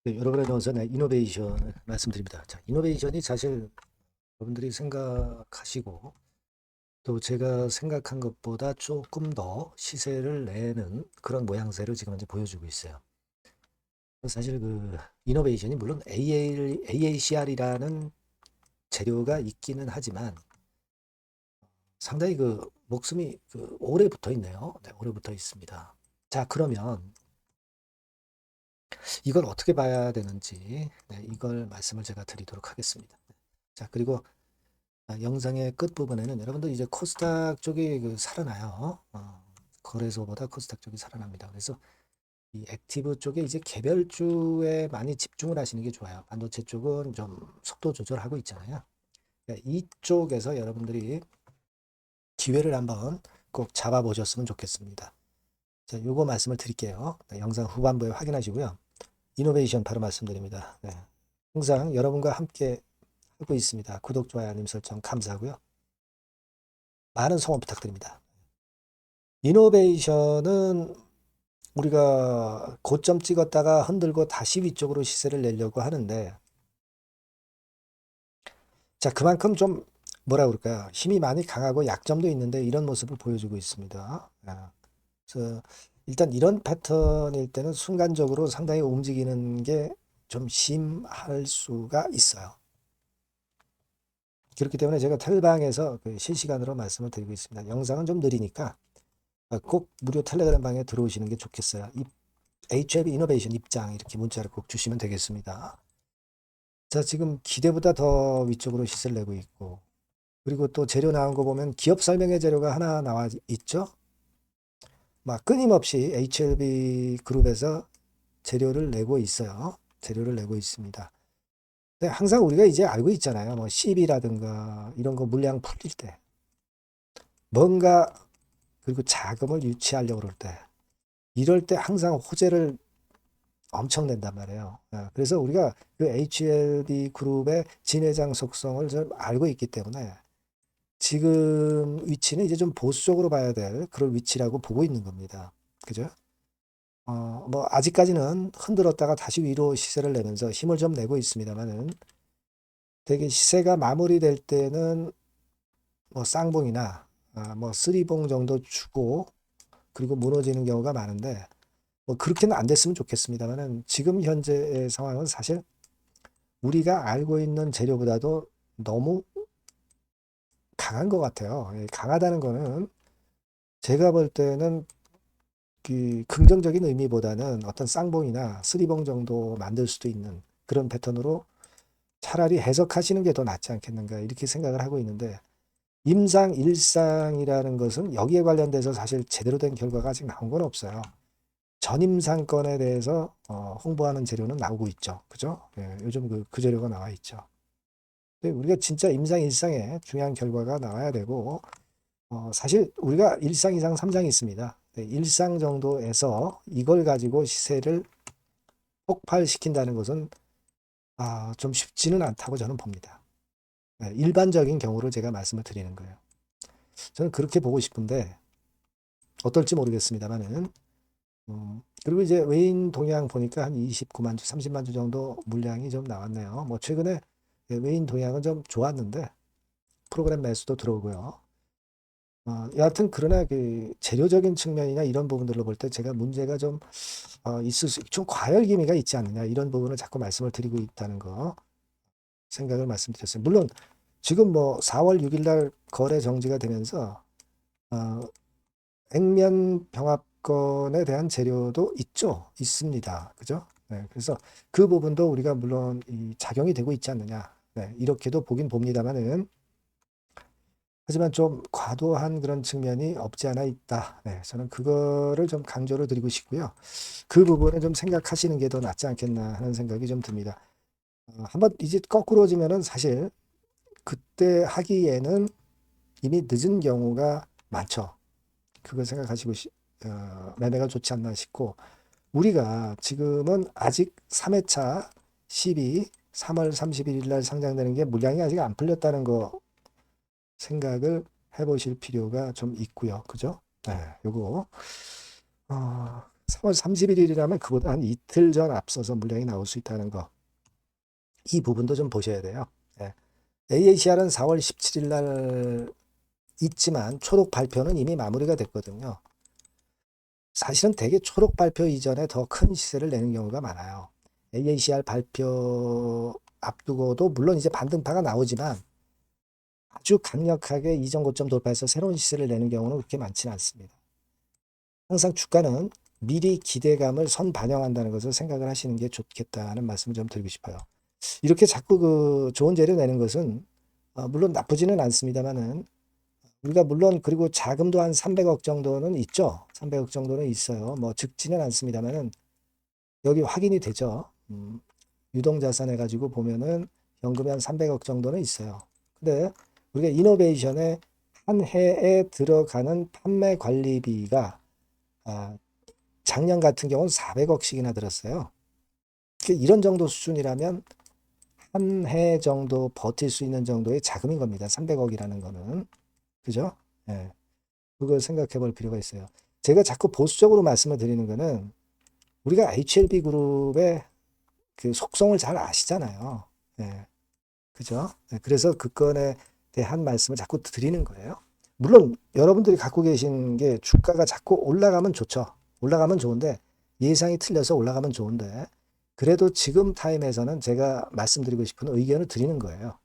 네, 여러분의 전선의 이노베이션 말씀드립니다. 자, 이노베이션이 사실 여러분들이 생각하시고 또 제가 생각한 것보다 조금 더 시세를 내는 그런 모양새를 지금 현재 보여주고 있어요. 사실 그 이노베이션이 물론 AACR이라는 재료가 있기는 하지만 상당히 그 목숨이 오래 붙어 있네요. 네, 오래 붙어 있습니다. 자, 그러면 이걸 어떻게 봐야 되는지 이걸 말씀을 제가 드리도록 하겠습니다. 자, 그리고 영상의 끝부분에는 여러분들 이제 코스닥 쪽이 살아나요. 거래소보다 코스닥 쪽이 살아납니다. 그래서 이 액티브 쪽에 이제 개별주에 많이 집중을 하시는 게 좋아요. 반도체 쪽은 좀 속도 조절하고 있잖아요. 그러니까 이쪽에서 여러분들이 기회를 한번 꼭 잡아보셨으면 좋겠습니다. 자, 요거 말씀을 드릴게요. 네, 영상 후반부에 확인하시고요. 이노베이션 바로 말씀드립니다. 네, 항상 여러분과 함께 하고 있습니다. 구독, 좋아요, 알림 설정 감사하고요. 많은 성원 부탁드립니다. 이노베이션은 우리가 고점 찍었다가 흔들고 다시 위쪽으로 시세를 내려고 하는데, 자, 그만큼 좀 뭐라 그럴까요? 힘이 많이 강하고 약점도 있는데 이런 모습을 보여주고 있습니다. 그래서 일단 이런 패턴일 때는 순간적으로 상당히 움직이는 게 좀 심할 수가 있어요. 그렇기 때문에 제가 텔방에서 실시간으로 말씀을 드리고 있습니다. 영상은 좀 느리니까 꼭 무료 텔레그램 방에 들어오시는 게 좋겠어요. HLB 이노베이션 입장 이렇게 문자를 꼭 주시면 되겠습니다. 자, 지금 기대보다 더 위쪽으로 시세를 내고 있고, 그리고 또 재료 나온 거 보면 기업 설명회 재료가 하나 나와 있죠. 막 끊임없이 HLB 그룹에서 재료를 내고 있어요. 재료를 내고 있습니다. 근데 항상 우리가 이제 알고 있잖아요. 뭐 CB라든가 이런 거 물량 풀릴 때 뭔가 그리고 자금을 유치하려고 그럴 때 이럴 때 항상 호재를 엄청 낸단 말이에요. 그래서 우리가 그 HLB 그룹의 진회장 속성을 좀 알고 있기 때문에 지금 위치는 이제 좀 보수적으로 봐야 될 그런 위치라고 보고 있는 겁니다. 그죠? 뭐 아직까지는 흔들었다가 다시 위로 시세를 내면서 힘을 좀 내고 있습니다만은 되게 시세가 마무리될 때는 뭐 쌍봉이나 뭐 쓰리봉 정도 주고 그리고 무너지는 경우가 많은데 뭐 그렇게는 안 됐으면 좋겠습니다만은 지금 현재의 상황은 사실 우리가 알고 있는 재료보다도 너무 강한 것 같아요. 강하다는 거는 제가 볼 때는 그 긍정적인 의미보다는 어떤 쌍봉이나 쓰리봉 정도 만들 수도 있는 그런 패턴으로 차라리 해석하시는 게 더 낫지 않겠는가 이렇게 생각을 하고 있는데 임상, 일상이라는 것은 여기에 관련돼서 사실 제대로 된 결과가 아직 나온 건 없어요. 전임상권에 대해서 홍보하는 재료는 나오고 있죠. 그죠? 예, 요즘 그 재료가 나와 있죠. 근데 우리가 진짜 임상, 일상에 중요한 결과가 나와야 되고 사실 우리가 일상, 이상, 삼상이 있습니다. 네, 일상 정도에서 이걸 가지고 시세를 폭발시킨다는 것은 좀 쉽지는 않다고 저는 봅니다. 네, 일반적인 경우를 제가 말씀을 드리는 거예요. 저는 그렇게 보고 싶은데 어떨지 모르겠습니다만은 그리고 이제 외인 동향 보니까 한 29만 주, 30만 주 정도 물량이 좀 나왔네요. 뭐 최근에 외인 동향은 좀 좋았는데 프로그램 매수도 들어오고요. 여하튼 그러나 그 재료적인 측면이나 이런 부분들로 볼 때 제가 문제가 좀 있을 수, 좀 과열 기미가 있지 않느냐 이런 부분을 자꾸 말씀을 드리고 있다는 거 생각을 말씀드렸어요. 물론 지금 뭐 4월 6일 날 거래 정지가 되면서 어, 액면 병합권에 대한 재료도 있죠. 있습니다. 그죠? 네, 그래서 그 부분도 우리가 물론 이 작용이 되고 있지 않느냐. 네, 이렇게도 보긴 봅니다만은 하지만 좀 과도한 그런 측면이 없지 않아 있다. 네, 저는 그거를 좀 강조를 드리고 싶고요. 그 부분을 좀 생각하시는 게 더 낫지 않겠나 하는 생각이 좀 듭니다. 한번 이제 거꾸로지면은 사실 그때 하기에는 이미 늦은 경우가 많죠. 그걸 생각하시고 매매가 좋지 않나 싶고 우리가 지금은 아직 3회차 12, 3월 31일 날 상장되는 게 물량이 아직 안 풀렸다는 거 생각을 해보실 필요가 좀 있고요. 그죠? 네, 요거. 3월 31일이라면 그보다 한 이틀 전 앞서서 물량이 나올 수 있다는 거. 이 부분도 좀 보셔야 돼요. 예. AACR은 4월 17일 날 있지만 초록 발표는 이미 마무리가 됐거든요. 사실은 대개 초록 발표 이전에 더 큰 시세를 내는 경우가 많아요. AACR 발표 앞두고도 물론 이제 반등파가 나오지만 아주 강력하게 이전 고점 돌파해서 새로운 시세를 내는 경우는 그렇게 많지는 않습니다. 항상 주가는 미리 기대감을 선 반영한다는 것을 생각을 하시는 게 좋겠다는 말씀을 좀 드리고 싶어요. 이렇게 자꾸 그 좋은 재료 내는 것은 물론 나쁘지는 않습니다만은 우리가 물론 그리고 자금도 한 300억 정도는 있죠. 300억 정도는 있어요. 뭐 적지는 않습니다만은 여기 확인이 되죠. 유동자산 해가지고 보면은 연금이 한 300억 정도는 있어요. 근데 우리가 이노베이션에 한 해에 들어가는 판매 관리비가 작년 같은 경우는 400억씩이나 들었어요. 이런 정도 수준이라면 한 해 정도 버틸 수 있는 정도의 자금인 겁니다. 300억이라는 거는. 그죠? 예. 그걸 생각해 볼 필요가 있어요. 제가 자꾸 보수적으로 말씀을 드리는 거는 우리가 HLB 그룹의 그 속성을 잘 아시잖아요. 예. 그죠? 예. 그래서 그 건에 대한 말씀을 자꾸 드리는 거예요. 물론 여러분들이 갖고 계신 게 주가가 자꾸 올라가면 좋죠. 올라가면 좋은데 예상이 틀려서 올라가면 좋은데 그래도 지금 타임에서는 제가 말씀드리고 싶은 의견을 드리는 거예요.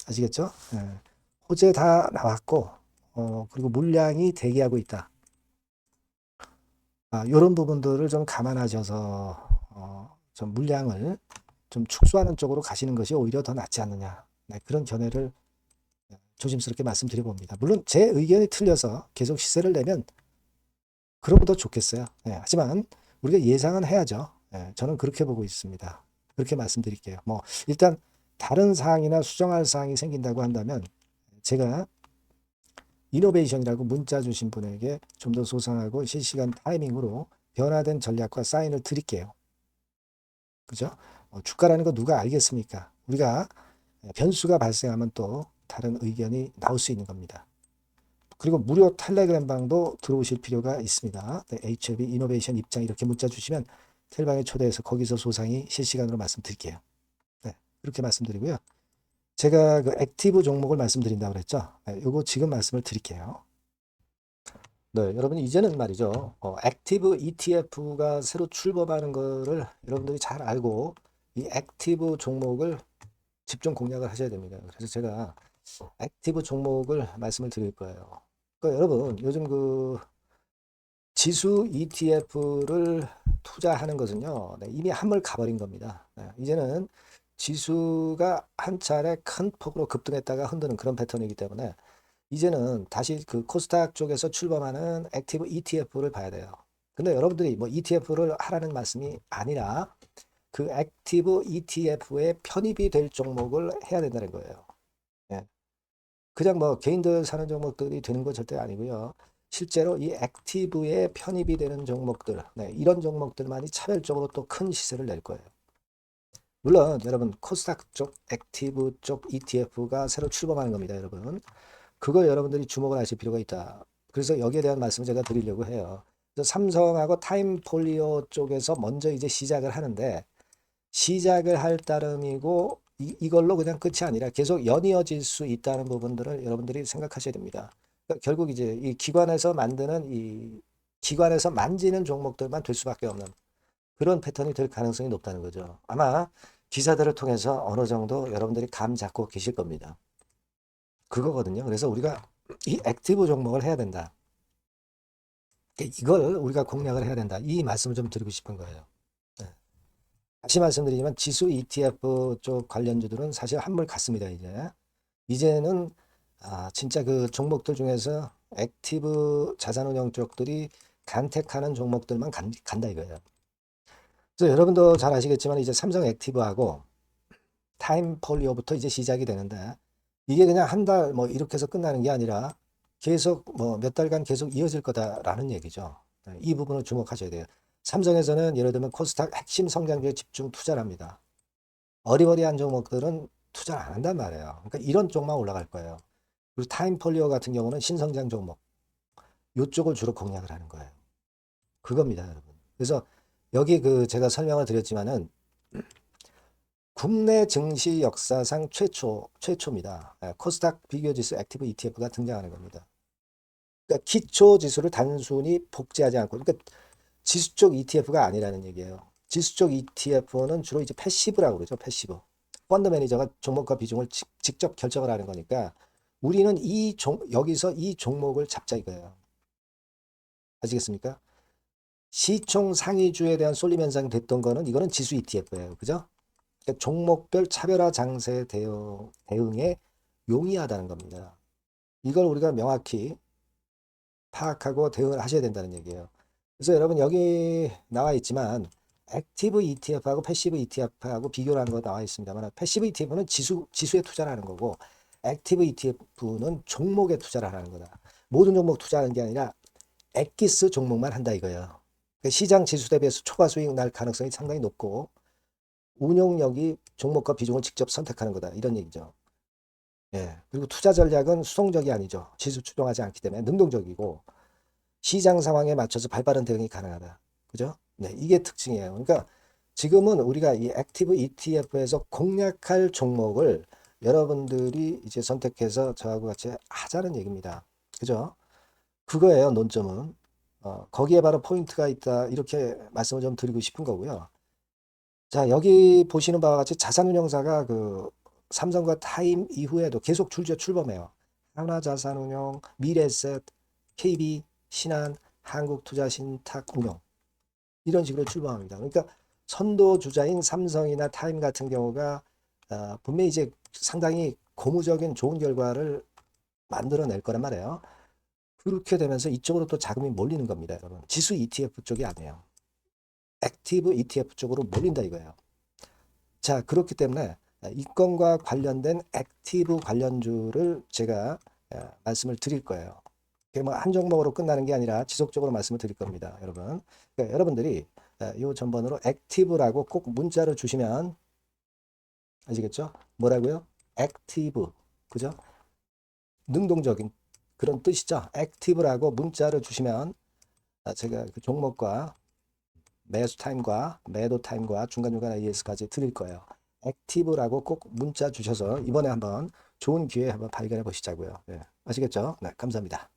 아시겠죠? 예. 호재 다 나왔고 그리고 물량이 대기하고 있다. 이런 부분들을 좀 감안하셔서 좀 물량을 좀 축소하는 쪽으로 가시는 것이 오히려 더 낫지 않느냐. 네, 그런 견해를 조심스럽게 말씀드려 봅니다. 물론 제 의견이 틀려서 계속 시세를 내면 그럼 더 좋겠어요. 네, 하지만 우리가 예상은 해야죠. 네, 저는 그렇게 보고 있습니다. 그렇게 말씀드릴게요. 뭐 일단 다른 사항이나 수정할 사항이 생긴다고 한다면 제가 이노베이션이라고 문자 주신 분에게 좀 더 소상하고 실시간 타이밍으로 변화된 전략과 사인을 드릴게요. 그죠? 주가라는 거 누가 알겠습니까? 우리가 변수가 발생하면 또 다른 의견이 나올 수 있는 겁니다. 그리고 무료 텔레그램 방도 들어오실 필요가 있습니다. 네, HLB 이노베이션 입장 이렇게 문자 주시면 텔방에 초대해서 거기서 소상히 실시간으로 말씀드릴게요. 네, 그렇게 말씀드리고요. 제가 그 액티브 종목을 말씀드린다고 그랬죠. 네, 요거 지금 말씀을 드릴게요. 네, 여러분 이제는 말이죠. 액티브 ETF가 새로 출범하는 거를 여러분들이 잘 알고 이 액티브 종목을 집중 공략을 하셔야 됩니다. 그래서 제가 액티브 종목을 말씀을 드릴 거예요. 그러니까 여러분 요즘 그 지수 ETF를 투자하는 것은요, 네, 이미 한물 가버린 겁니다. 네, 이제는 지수가 한 차례 큰 폭으로 급등했다가 흔드는 그런 패턴이기 때문에 이제는 다시 그 코스닥 쪽에서 출범하는 액티브 ETF를 봐야 돼요. 근데 여러분들이 뭐 ETF를 하라는 말씀이 아니라 그 액티브 ETF에 편입이 될 종목을 해야 된다는 거예요. 예. 그냥 뭐 개인들 사는 종목들이 되는 건 절대 아니고요. 실제로 이 액티브에 편입이 되는 종목들, 네, 이런 종목들만이 차별적으로 또 큰 시세를 낼 거예요. 물론 여러분 코스닥 쪽 액티브 쪽 ETF가 새로 출범하는 겁니다, 여러분. 그걸 여러분들이 주목을 하실 필요가 있다. 그래서 여기에 대한 말씀을 제가 드리려고 해요. 그래서 삼성하고 타임폴리오 쪽에서 먼저 이제 시작을 하는데 시작을 할 따름이고 이걸로 그냥 끝이 아니라 계속 연이어질 수 있다는 부분들을 여러분들이 생각하셔야 됩니다. 그러니까 결국 이제 이 기관에서 만드는 이 기관에서 만지는 종목들만 될 수밖에 없는 그런 패턴이 될 가능성이 높다는 거죠. 아마 기사들을 통해서 어느 정도 여러분들이 감 잡고 계실 겁니다. 그거거든요. 그래서 우리가 이 액티브 종목을 해야 된다. 이걸 우리가 공략을 해야 된다. 이 말씀을 좀 드리고 싶은 거예요. 네. 다시 말씀드리지만 지수 ETF 쪽 관련주들은 사실 한물 갔습니다. 이제는 진짜 그 종목들 중에서 액티브 자산운용 쪽들이 간택하는 종목들만 간다 이거예요. 그래서 여러분도 잘 아시겠지만 이제 삼성 액티브하고 타임폴리오부터 이제 시작이 되는데 이게 그냥 한 달 뭐 이렇게 해서 끝나는 게 아니라 계속 뭐 몇 달간 계속 이어질 거다라는 얘기죠. 이 부분을 주목하셔야 돼요. 삼성에서는 예를 들면 코스닥 핵심 성장주에 집중 투자를 합니다. 어리버리한 종목들은 투자를 안 한단 말이에요. 그러니까 이런 쪽만 올라갈 거예요. 그리고 타임폴리오 같은 경우는 신성장 종목 이쪽을 주로 공략을 하는 거예요. 그겁니다, 여러분. 그래서 여기 제가 설명을 드렸지만은 국내 증시 역사상 최초입니다. 코스닥 비교지수 액티브 ETF가 등장하는 겁니다. 그러니까 기초 지수를 단순히 복제하지 않고, 그러니까 지수 쪽 ETF가 아니라는 얘기예요. 지수 쪽 ETF는 주로 이제 패시브라고 그러죠. 패시브. 펀드 매니저가 종목과 비중을 직접 결정을 하는 거니까 우리는 여기서 이 종목을 잡자 이거예요. 아시겠습니까? 시총 상위주에 대한 쏠림 현상이 됐던 거는 이거는 지수 ETF예요. 그죠? 그러니까 종목별 차별화 장세 대응에 용이하다는 겁니다. 이걸 우리가 명확히 파악하고 대응을 하셔야 된다는 얘기예요. 그래서 여러분 여기 나와 있지만 액티브 ETF하고 패시브 ETF하고 비교를 하는 거 나와 있습니다만 패시브 ETF는 지수에 투자를 하는 거고 액티브 ETF는 종목에 투자를 하는 거다. 모든 종목 투자하는 게 아니라 엑기스 종목만 한다 이거예요. 그러니까 시장 지수 대비해서 초과 수익 날 가능성이 상당히 높고 운용력이 종목과 비중을 직접 선택하는 거다 이런 얘기죠. 예. 그리고 투자 전략은 수동적이 아니죠. 지수 추종하지 않기 때문에 능동적이고 시장 상황에 맞춰서 발빠른 대응이 가능하다. 그죠? 네, 이게 특징이에요. 그러니까 지금은 우리가 이 액티브 ETF에서 공략할 종목을 여러분들이 이제 선택해서 저하고 같이 하자는 얘기입니다. 그죠? 그거예요, 논점은. 거기에 바로 포인트가 있다. 이렇게 말씀을 좀 드리고 싶은 거고요. 자, 여기 보시는 바와 같이 자산운용사가 삼성과 타임 이후에도 계속 출범해요. 하나자산운용, 미래에셋, KB, 신한, 한국투자신탁운용 이런 식으로 출범합니다. 그러니까 선도주자인 삼성이나 타임 같은 경우가 분명히 이제 상당히 고무적인 좋은 결과를 만들어낼 거란 말이에요. 그렇게 되면서 이쪽으로 또 자금이 몰리는 겁니다, 여러분. 지수 ETF 쪽이 아니에요. 액티브 ETF 쪽으로 몰린다 이거예요. 자, 그렇기 때문에 이 건과 관련된 액티브 관련주를 제가 말씀을 드릴 거예요. 한 종목으로 끝나는 게 아니라 지속적으로 말씀을 드릴 겁니다, 여러분. 그러니까 여러분들이 이 전번으로 액티브라고 꼭 문자를 주시면 아시겠죠? 뭐라고요? 액티브, 그죠? 능동적인 그런 뜻이죠. 액티브라고 문자를 주시면 제가 그 종목과 매수 타임과 매도 타임과 중간중간 AS까지 드릴 거예요. 액티브라고 꼭 문자 주셔서 이번에 한번 좋은 기회 한번 발견해 보시자고요. 네, 아시겠죠? 네, 감사합니다.